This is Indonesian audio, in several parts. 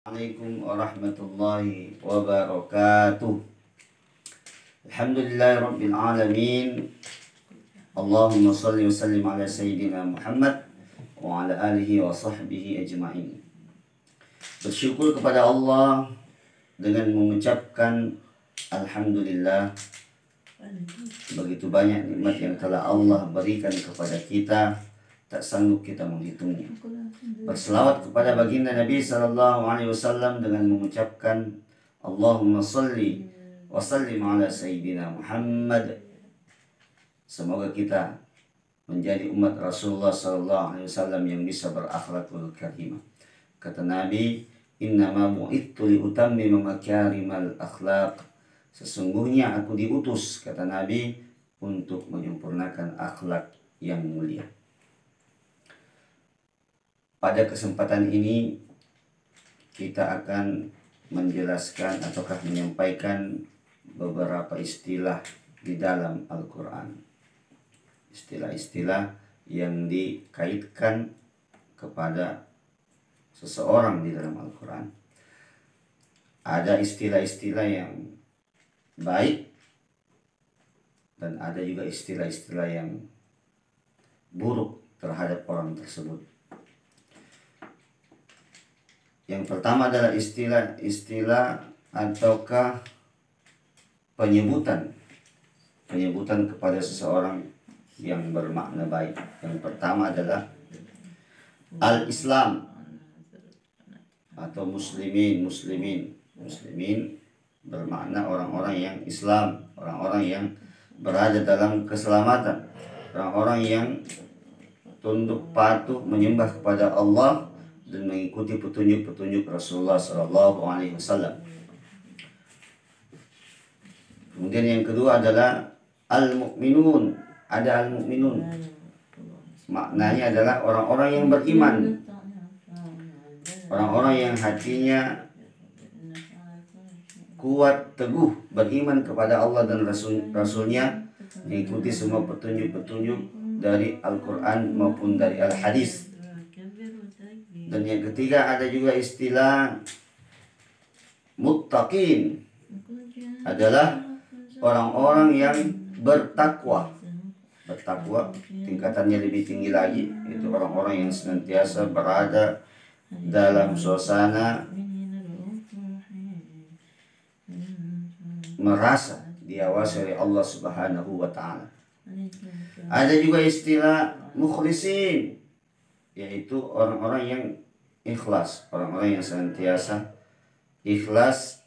Assalamualaikum warahmatullahi wabarakatuh. Alhamdulillahi rabbil alamin. Allahumma salli wa sallim ala sayyidina Muhammad wa ala alihi wa sahbihi ajma'in. Bersyukur kepada Allah dengan mengucapkan alhamdulillah. Begitu banyak nikmat yang telah Allah berikan kepada kita, tak sanggup kita menghitungnya. Berselawat kepada baginda Nabi sallallahu alaihi wasallam dengan mengucapkan Allahumma salli wa sallim ala sayyidina Muhammad. Semoga kita menjadi umat Rasulullah sallallahu alaihi wasallam yang bisa berakhlakul karimah. Kata Nabi, innama bu'ittu li utammima makarimal akhlaq. Sesungguhnya aku diutus, kata Nabi, untuk menyempurnakan akhlak yang mulia. Pada kesempatan ini kita akan menjelaskan ataukah menyampaikan beberapa istilah di dalam Al-Quran. Istilah-istilah yang dikaitkan kepada seseorang di dalam Al-Quran. Ada istilah-istilah yang baik dan ada juga istilah-istilah yang buruk terhadap orang tersebut. Yang pertama adalah istilah-istilah ataukah penyebutan kepada seseorang yang bermakna baik. Yang pertama adalah al-Islam atau muslimin. Muslimin bermakna orang-orang yang Islam, orang-orang yang berada dalam keselamatan, orang-orang yang tunduk patuh menyembah kepada Allah dan mengikuti petunjuk-petunjuk Rasulullah sallallahu alaihi wasallam. Kemudian yang kedua adalah al-mu'minun. Ada al-mu'minun. Maknanya adalah orang-orang yang beriman. Orang-orang yang hatinya kuat, teguh, beriman kepada Allah dan Rasulnya, mengikuti semua petunjuk-petunjuk dari Al-Quran maupun dari Al-Hadis. Dan yang ketiga ada juga istilah muttaqin, adalah orang-orang yang bertakwa. Bertakwa tingkatannya lebih tinggi lagi, itu orang-orang yang senantiasa berada dalam suasana merasa diawasi oleh Allah Subhanahu wa ta'ala. Ada juga istilah mukhlisin, yaitu orang-orang yang ikhlas, orang-orang yang senantiasa ikhlas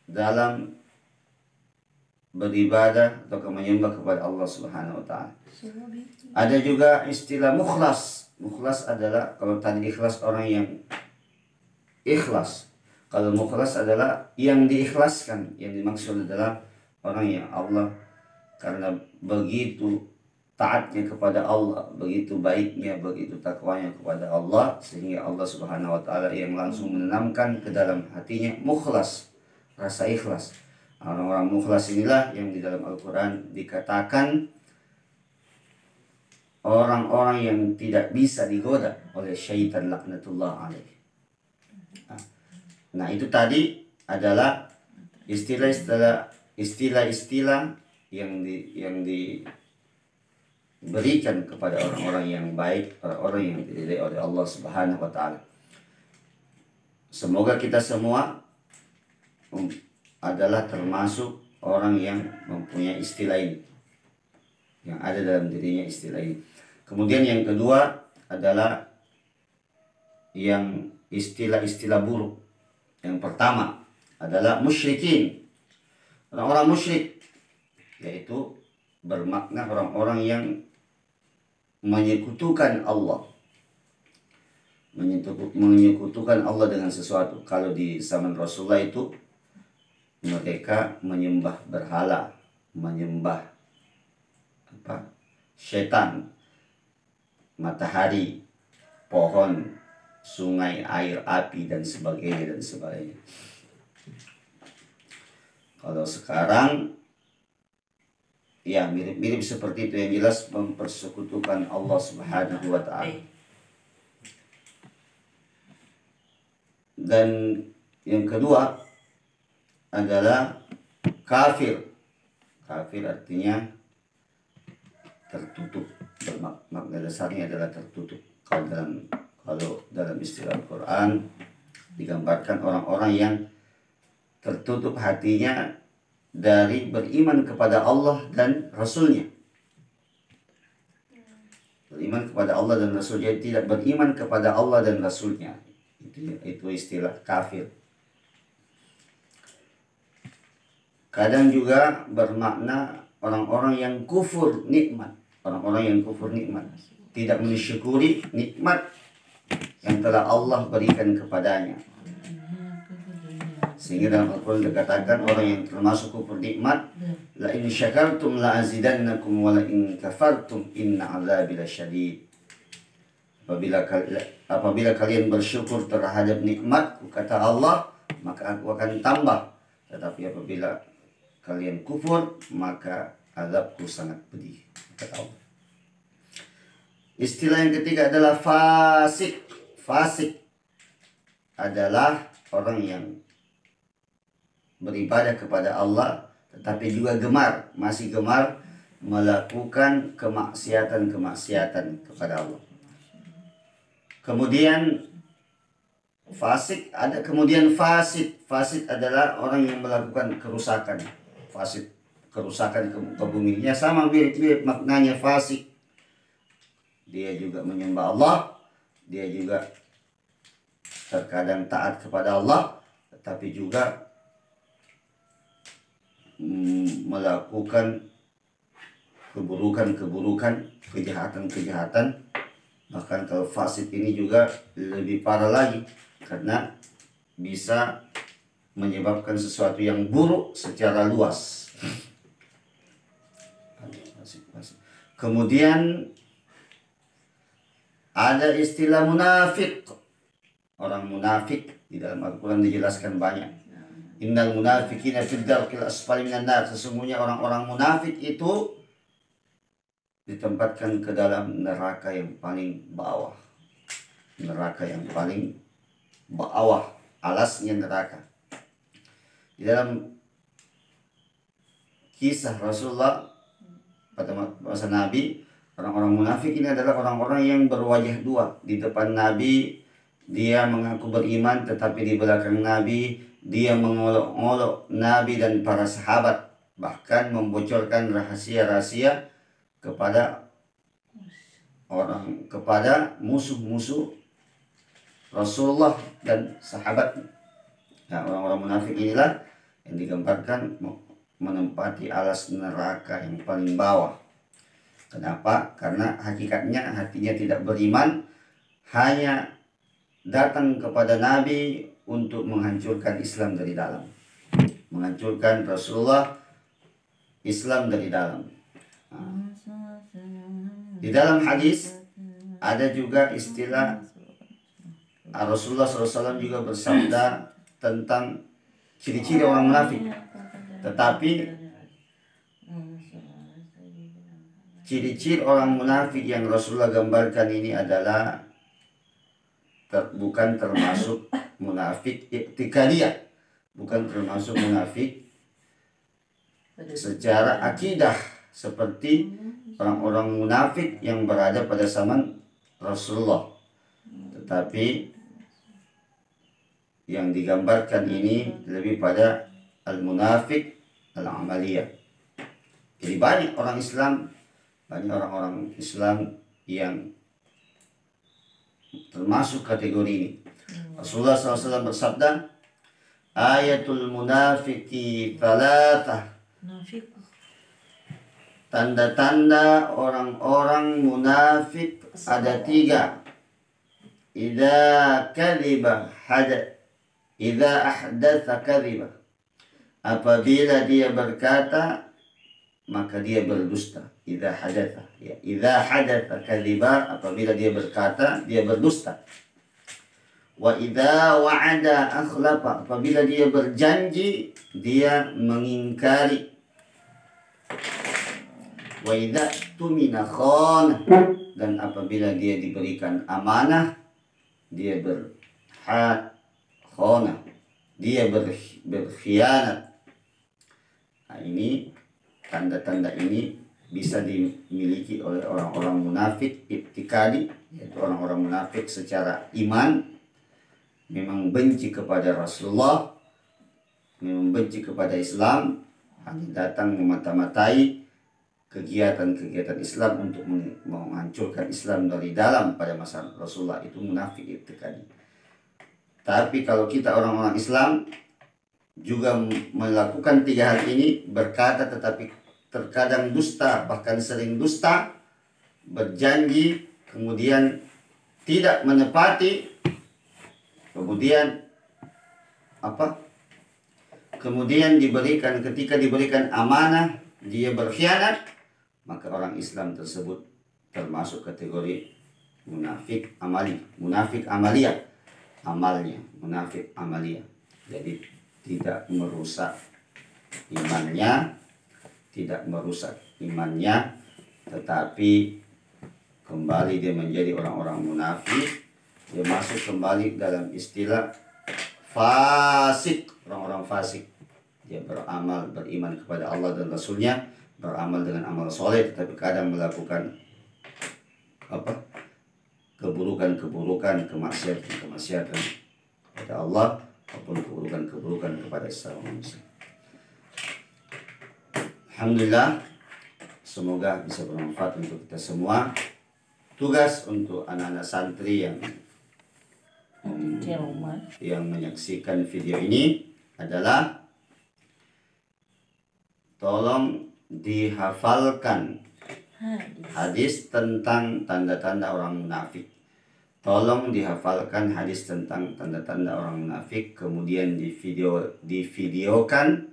dalam beribadah atau menyembah kepada Allah Subhanahu wa ta'ala. Ada juga istilah mukhlas. Mukhlas adalah, kalau tadi ikhlas orang yang ikhlas, kalau mukhlas adalah yang diikhlaskan. Yang dimaksud adalah orang yang Allah karena begitu taatnya kepada Allah, begitu baiknya, begitu takwanya kepada Allah, sehingga Allah Subhanahu wa ta'ala yang langsung menanamkan ke dalam hatinya mukhlas, rasa ikhlas. Orang-orang mukhlas inilah yang di dalam Al-Quran dikatakan orang-orang yang tidak bisa digoda oleh syaitan laknatullah alaih. Nah, itu tadi adalah istilah-istilah yang diberikan kepada orang-orang yang baik, orang-orang yang dididik oleh Allah Subhanahu wa ta'ala. Semoga kita semua adalah termasuk orang yang mempunyai istilah ini, yang ada dalam dirinya istilah ini. Kemudian yang kedua adalah yang istilah-istilah buruk. Yang pertama adalah musyrikin, orang-orang musyrik, yaitu bermakna orang-orang yang menyekutukan Allah, menyekutukan Allah dengan sesuatu. Kalau di zaman Rasulullah itu mereka menyembah berhala, menyembah setan, matahari, pohon, sungai, air, api, dan sebagainya. Kalau sekarang ya mirip-mirip seperti itu, yang jelas mempersekutukan Allah Subhanahu wa ta'ala. Dan yang kedua adalah kafir. Kafir artinya tertutup. Makna dasarnya adalah tertutup. Kalau dalam istilah Al-Quran digambarkan orang-orang yang tertutup hatinya dari beriman kepada Allah dan Rasulnya. Beriman kepada Allah dan Rasulnya, tidak beriman kepada Allah dan Rasulnya. Itu istilah kafir. Kadang juga bermakna orang-orang yang kufur nikmat. Orang-orang yang kufur nikmat, tidak mensyukuri nikmat yang telah Allah berikan kepadanya. Sehingga dalam Al-Quran dikatakan orang yang termasuk kufur nikmat, la in syakartum la azidannakum wa la in kafartum inna azabi lasyadid. Apabila kalian bersyukur terhadap nikmatku, kata Allah, maka aku akan tambah. Tetapi apabila kalian kufur, maka azabku sangat pedih, kata Allah. Istilah yang ketiga adalah fasik. Fasik adalah orang yang beribadah kepada Allah, tetapi juga masih gemar melakukan kemaksiatan kepada Allah. Kemudian fasik ada, kemudian fasid. Fasid adalah orang yang melakukan kerusakan. Fasid, kerusakan ke buminya, sama mirip-mirip maknanya fasik. Dia juga menyembah Allah, dia juga terkadang taat kepada Allah, tetapi juga melakukan keburukan, kejahatan. Bahkan kalau fasik ini juga lebih parah lagi, karena bisa menyebabkan sesuatu yang buruk secara luas. Kemudian ada istilah munafik. Orang munafik di dalam Al-Quran dijelaskan banyak. Innal munafiqina fid darkil asfali minan nar. Sesungguhnya orang-orang munafik itu ditempatkan ke dalam neraka yang paling bawah. Neraka yang paling bawah, alasnya neraka. Di dalam kisah Rasulullah pada masa Nabi, orang-orang munafik ini adalah orang-orang yang berwajah dua. Di depan Nabi dia mengaku beriman, tetapi di belakang Nabi dia mengolok-olok Nabi dan para sahabat, bahkan membocorkan rahasia-rahasia kepada musuh-musuh Rasulullah dan sahabat. Nah, orang-orang munafik inilah yang digambarkan menempati alas neraka yang paling bawah. Kenapa? Karena hakikatnya hatinya tidak beriman, hanya datang kepada Nabi untuk menghancurkan Islam dari dalam, menghancurkan Rasulullah, Islam dari dalam. Di dalam hadis ada juga istilah Rasulullah SAW juga bersabda tentang ciri-ciri orang munafik. Tetapi ciri-ciri orang munafik yang Rasulullah gambarkan ini adalah bukan termasuk munafik i'tiqadiyah, bukan termasuk munafik secara akidah seperti orang-orang munafik yang berada pada zaman Rasulullah. Tetapi yang digambarkan ini lebih pada al-munafik al-amaliyah. Jadi banyak orang-orang Islam yang termasuk kategori ini. Rasulullah SAW bersabda, ayatul munafiki thalathah. Tanda-tanda orang-orang munafik ada 3. Idza ahdatsa kadhiba. Apabila dia berkata, maka dia berdusta. Idza hadatsa kadhiba. Apabila dia berkata, dia berdusta. Wa idza wa'ada akhlafa. Apabila dia berjanji, dia mengingkari. Wa idza tumina khana. Dan apabila dia diberikan amanah, dia dia berkhianat. Nah, ini tanda-tanda ini bisa dimiliki oleh orang-orang munafik i'tikadi, yaitu orang-orang munafik secara iman, memang benci kepada Rasulullah, memang benci kepada Islam, hanya datang memata-matai kegiatan-kegiatan Islam untuk menghancurkan Islam dari dalam pada masa Rasulullah. Itu munafik i'tikadi. Tapi kalau kita orang-orang Islam juga melakukan tiga hal ini, berkata tetapi terkadang dusta, bahkan sering dusta, berjanji kemudian tidak menepati, kemudian kemudian ketika diberikan amanah dia berkhianat, maka orang Islam tersebut termasuk kategori munafik amali, munafik amaliyah. Amalnya munafik amaliyah, jadi tidak merusak imannya, tetapi kembali dia menjadi orang-orang munafik. Dia masuk kembali dalam istilah fasik, orang-orang fasik. Dia beramal, beriman kepada Allah dan Rasulnya, beramal dengan amal soleh, tetapi kadang melakukan keburukan, kemaksiatan kepada Allah maupun keburukan kepada sesama manusia. Alhamdulillah, semoga bisa bermanfaat untuk kita semua. Tugas untuk anak-anak santri yang menyaksikan video ini adalah tolong dihafalkan hadis tentang tanda-tanda orang munafik. Tolong dihafalkan hadis tentang tanda-tanda orang munafik, kemudian divideokan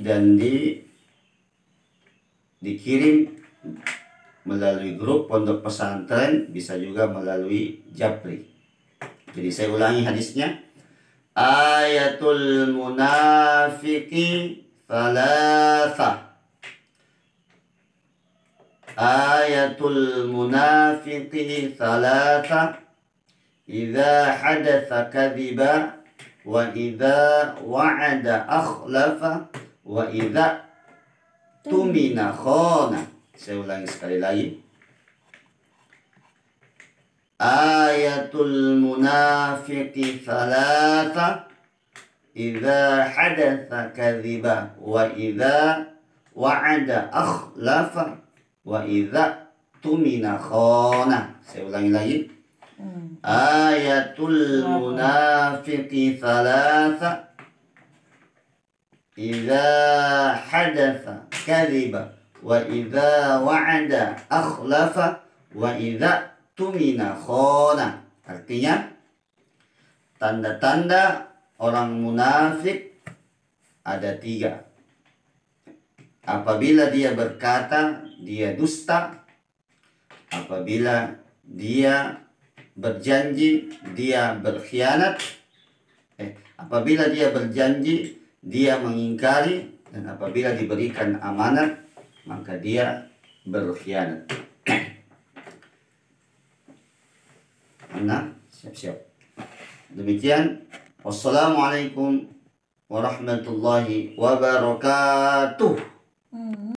dan dikirim melalui grup pondok pesantren, bisa juga melalui Japri. Jadi saya ulangi hadisnya. Ayatul munafiqi thalatha. Ayatul munafiqi thalatha. Idza hadatha kadhiba, wa idza wa'ada akhlafa, wa idza tumina khana. Saya ulangi sekali lagi. Ayatul munafiqi thalatha. Idza hadatha kadhiba, wa idza wa'ada akhlafa, wa idza tumina khana. Saya ulangi lagi. Ayatul munafiqi thalatha. Idza hadatha kadhiba, wa idza wa'ada akhlafa, wa idza tumina khana. Artinya, tanda-tanda orang munafik ada 3. Apabila dia berkata, dia dusta. Apabila dia berjanji, dia berkhianat. Apabila dia berjanji, dia mengingkari. Dan apabila diberikan amanat, maka dia berkhianat. Nah, siap-siap. Demikian. Wassalamualaikum warahmatullahi wabarakatuh.